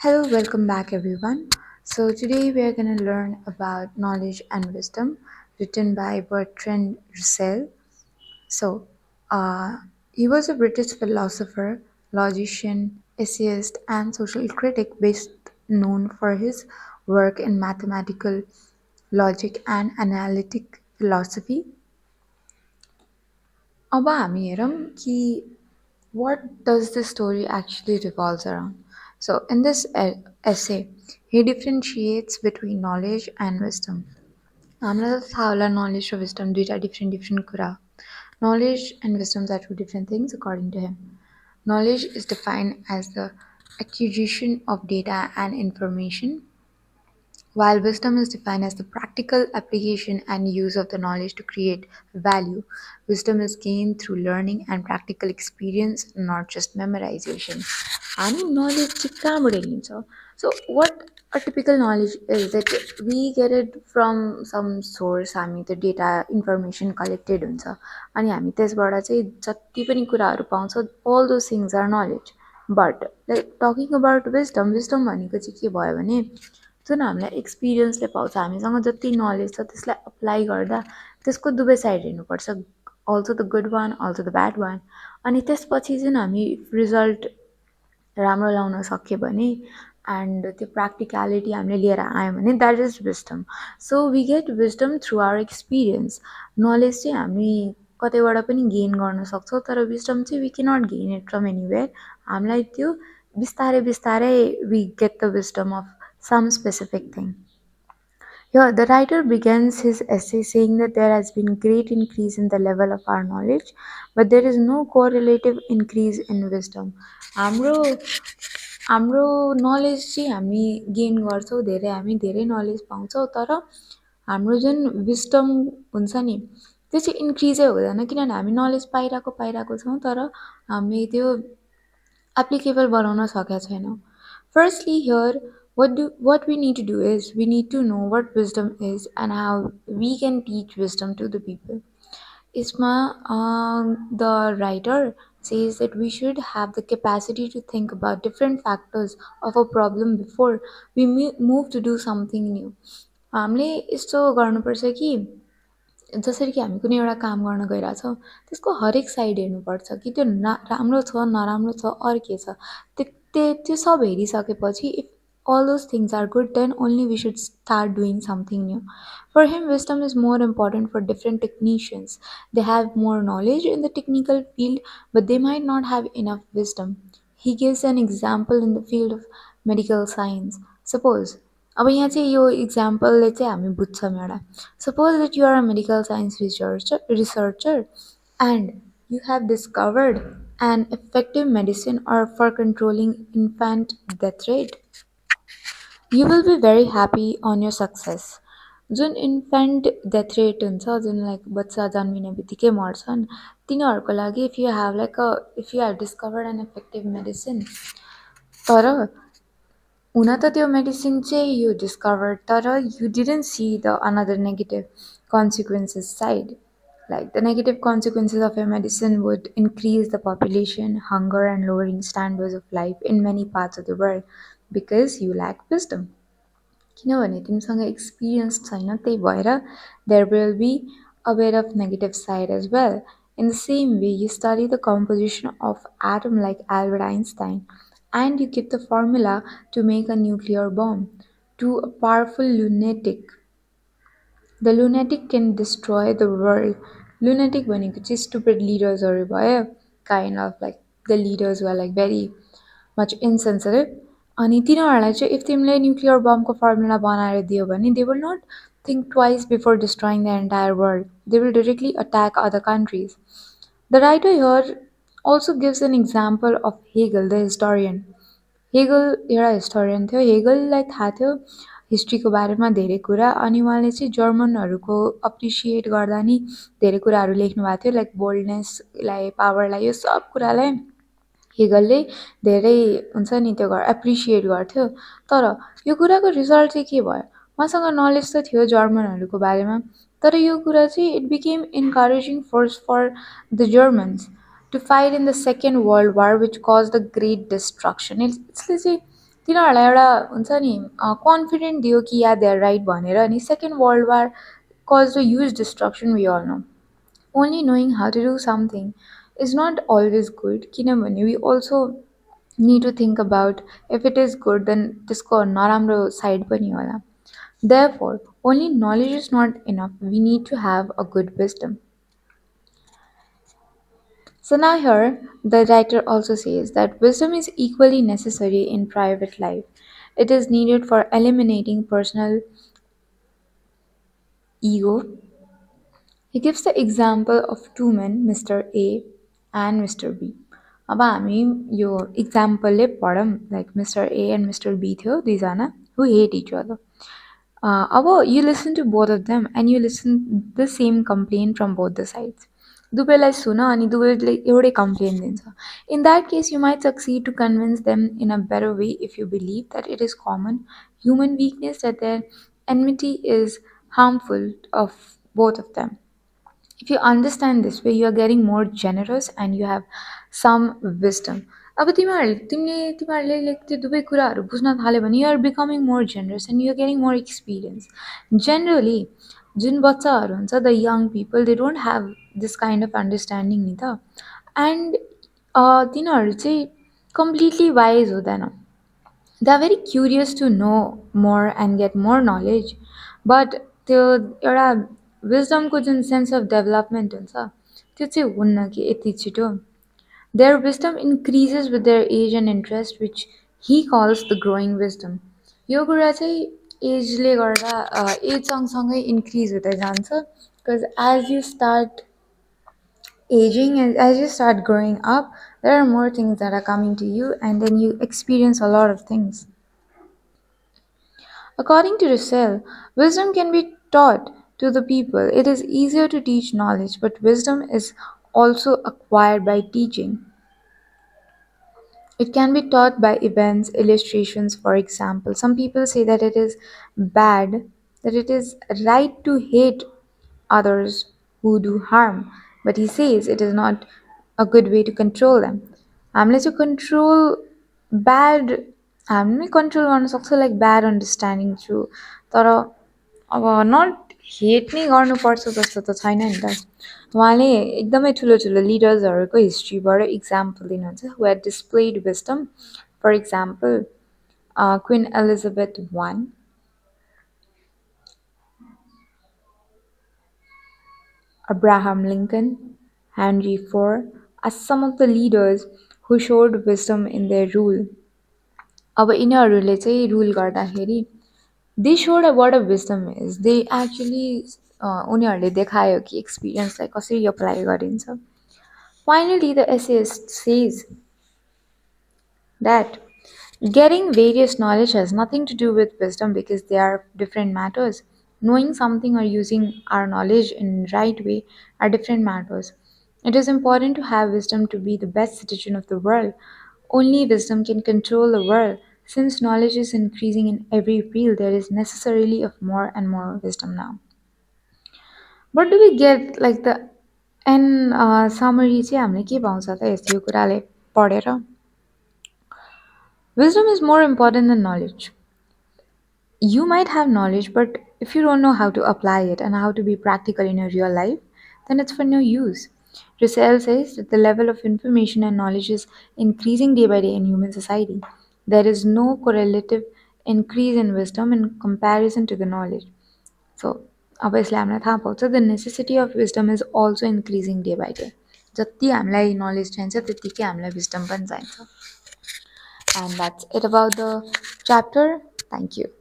Hello, welcome back everyone. So today we are going to learn about knowledge and wisdom written by Bertrand Russell. So, uh, he was a British philosopher, logician, essayist, and social critic best known for his work in mathematical logic and analytic philosophy. अब हामी हेरौँ कि what does this story actually revolves around? So, in this essay, he differentiates between knowledge and wisdom. हामीलाई त थाहा होला knowledge र wisdom दुईटा different कुरा हो. Knowledge and wisdom are two different things according to him. Knowledge is defined as the acquisition of data and information, while wisdom is defined as the practical application and use of the knowledge to create value. Wisdom is gained through learning and practical experience, not just memorization. हामी knowledge चाहिँ कहाँबाट लिन्छौँ? So what a typical knowledge is that we get it from some source. हामी त्यो data information collected हुन्छ अनि हामी त्यसबाट चाहिँ जति पनि कुराहरू पाउँछौँ, all those things are knowledge. But like talking about wisdom भनेको चाहिँ के भयो भने जुन हामीलाई एक्सपिरियन्सले पाउँछ, हामीसँग जति नलेज छ त्यसलाई अप्लाई गर्दा त्यसको दुवै साइड हेर्नुपर्छ, also the good one also the bad one. अनि त्यसपछि जुन हामी रिजल्ट राम्रो ल्याउन सक्यो भने एन्ड त्यो प्र्याक्टिक्यालिटी हामीले लिएर आयौँ भने that is wisdom. So we get wisdom through our experience. Knowledge चाहिँ हामी कतैबाट पनि गेन गर्न सक्छौँ, तर विस्डम चाहिँ we cannot gain it from anywhere. हामीलाई त्यो बिस्तारै बिस्तारै we get the wisdom of some specific thing. Here, the writer begins his essay saying that there has been great increase in the level of our knowledge, but there is no correlative increase in wisdom. हाम्रो हाम्रो knowledge चाहिँ हामी gain गर्छौँ, हामी धेरै knowledge पाउँछौँ, तर हाम्रो जुन विस्डम हुन्छ नि त्यो चाहिँ इन्क्रिजै हुँदैन, किनभने हामी नलेज पाइरहेको छौँ तर हामीले त्यो एप्लिकेबल बनाउन सकेका छैनौँ. Firstly, here, what we need to do is we need to know what wisdom is and how we can teach wisdom to the people. Isma, the writer says that we should have the capacity to think about different factors of a problem before we move to do something new. हामीले यस्तो गर्नुपर्छ कि जसरी कि हामी कुनै एउटा काम गर्न गइरहेछौँ त्यसको हरेक साइड हेर्नुपर्छ कि त्यो राम्रो छ नराम्रो छ अरू के छ, त्यो सब हेरिसकेपछि if all those things are good, then only we should start doing something new. For him, wisdom is more important for different technicians. They have more knowledge in the technical field, but they might not have enough wisdom. He gives an example in the field of medical science. Suppose, अब यहाँ चाहिँ यो इक्जाम्पलले चाहिँ हामी बुझ्छौँ एउटा. Suppose that you are a medical science researcher and you have discovered an effective medicine or for controlling infant death rate. You will be very happy on your success. जुन infant death rate हुन्छ, जुन like बच्चा जन्मिने बित्तिकै मर्छन्, तिनीहरूको लागि if you have discovered an effective medicine, तर हुन त त्यो मेडिसिन चाहिँ यु डिस्कभर्ड, तर you didn't see the another negative consequences side. Like the negative consequences of your medicine would increase the population, hunger, and lowering standards of life in many parts of the world because you lack wisdom. किनभने तिमीसँग experience छैन, त्यही भएर there will be a bit of negative side as well. In the same way, you study the composition of atom like Albert Einstein, and you give the formula to make a nuclear bomb to a powerful lunatic. The lunatic can destroy the world. Lunatic भनेको चाहिँ stupid leadersहरू भयो, kind of like the leaders who are like very much insensitive. अनि तिनीहरूलाई चाहिँ if तिमीले nuclear बमको formula बनाएर दियो भने they will not think twice before destroying the entire world. They will directly attack other countries. The writer here also gives an example of Hegel, the historian. Hegel एउटा historian थियो. हेगललाई थाहा थियो हिस्ट्रीको बारेमा धेरै कुरा, अनि उहाँले चाहिँ जर्मनहरूको अप्रिसिएट गर्दा नि धेरै कुराहरू लेख्नु भएको थियो, लाइक बोल्डनेसलाई, पावरलाई, यो सब कुरालाई हेगलले धेरै हुन्छ नि त्यो एप्रिसिएट गर्थ्यो. तर यो कुराको रिजल्ट चाहिँ के भयो, उहाँसँग नलेज त थियो जर्मनहरूको बारेमा, तर यो कुरा चाहिँ it became encouraging force for the Germans to fight in the Second World War, which caused the great destruction. यसले चाहिँ तिनीहरूलाई एउटा हुन्छ नि कन्फिडेन्ट दियो कि या दे आर राइट भनेर अनि second world war cause the huge destruction we all know only knowing how to do something is not always good किनभने we also need to think about if it is good then त्यसको नराम्रो side पनि होला therefore only knowledge is not enough we need to have a good wisdom. So now here the writer also says that wisdom is equally necessary in private life. It is needed for eliminating personal ego. He gives the example of two men, Mr. A and Mr. B. अब हामी यो इक्जाम्पलले पढौँ like mister A and mister B थियो दुईजना who hate each other अब you listen to both of them and you listen the same complain from both the sides दुवैलाई सुन अनि दुवैले एउटै कम्प्लेन दिन्छ in that case you might succeed to convince them in a better way if you believe that it is common human weakness that their enmity is harmful of both of them. If you understand this way, you are getting more generous and you have some wisdom. अब तिमीहरूले like त्यो दुवै कुराहरू बुझ्न थाल्यो भने you are becoming more generous and you are getting more experience generally जुन बच्चाहरू हुन्छ the young people they don't have this kind of understanding नि त एन्ड तिनीहरू चाहिँ कम्प्लिटली वाइज हुँदैन they are very curious to know more and get more knowledge but त्यो एउटा विजडमको जुन सेन्स अफ डेभलपमेन्ट हुन्छ त्यो चाहिँ हुन्न कि यति छिटो their wisdom increases with their age and interest which he calls the growing wisdom यो कुरा चाहिँ एजले गर्दा एज सँगसँगै इन्क्रिज हुँदै जान्छ because as you start aging and as you start growing up there are more things that are coming to you and then you experience a lot of things. According to Russell, wisdom can be taught to the people. It is easier to teach knowledge, but wisdom is also acquired by teaching. It can be taught by events, illustrations, for example. Some people say that it is bad, that it is right to hate others who do harm, but he says it is not a good way to control them. हामीले चाहिँ control bad हामी control गर्न सक्छ like bad understanding through तर अब not hate नै गर्नुपर्छ जस्तो त छैन नि त उहाँले एकदमै ठुलो ठुलो लिडर्सहरूको हिस्ट्रीबाट इक्जाम्पल दिनुहुन्छ who had displayed wisdom for example Queen Elizabeth one Abraham Lincoln, Henry Ford are some of the leaders who showed wisdom in their rule. अब यिनीहरूले चाहिँ रुल गर्दाखेरि they showed what a wisdom is. They actually उनीहरूले देखायो कि एक्सपिरियन्सलाई कसरी apply गरिन्छ. Finally, the essayist says that getting various knowledge has nothing to do with wisdom because they are different matters. Knowing something or using our knowledge in right way are different matters. It is important to have wisdom to be the best citizen of the world. Only wisdom can control the world. Since knowledge is increasing in every field, there is necessarily of more and more wisdom now. What do we get like the end summary चाहिँ हामीले के पाउँछ त यस्तो कुराले पढेर Wisdom is more important than knowledge. You might have knowledge, but if you don't know how to apply it and how to be practical in your real life, then it's for no use. Russell says that the level of information and knowledge is increasing day by day in human society. There is no correlative increase in wisdom in comparison to the knowledge. So, obviously, हामीलाई थाहा पाउँछ the necessity of wisdom is also increasing day by day. जति हामीलाई knowledge चाहिन्छ त्यतिकै हामीलाई wisdom पनि चाहिन्छ. And that's it about the chapter. Thank you.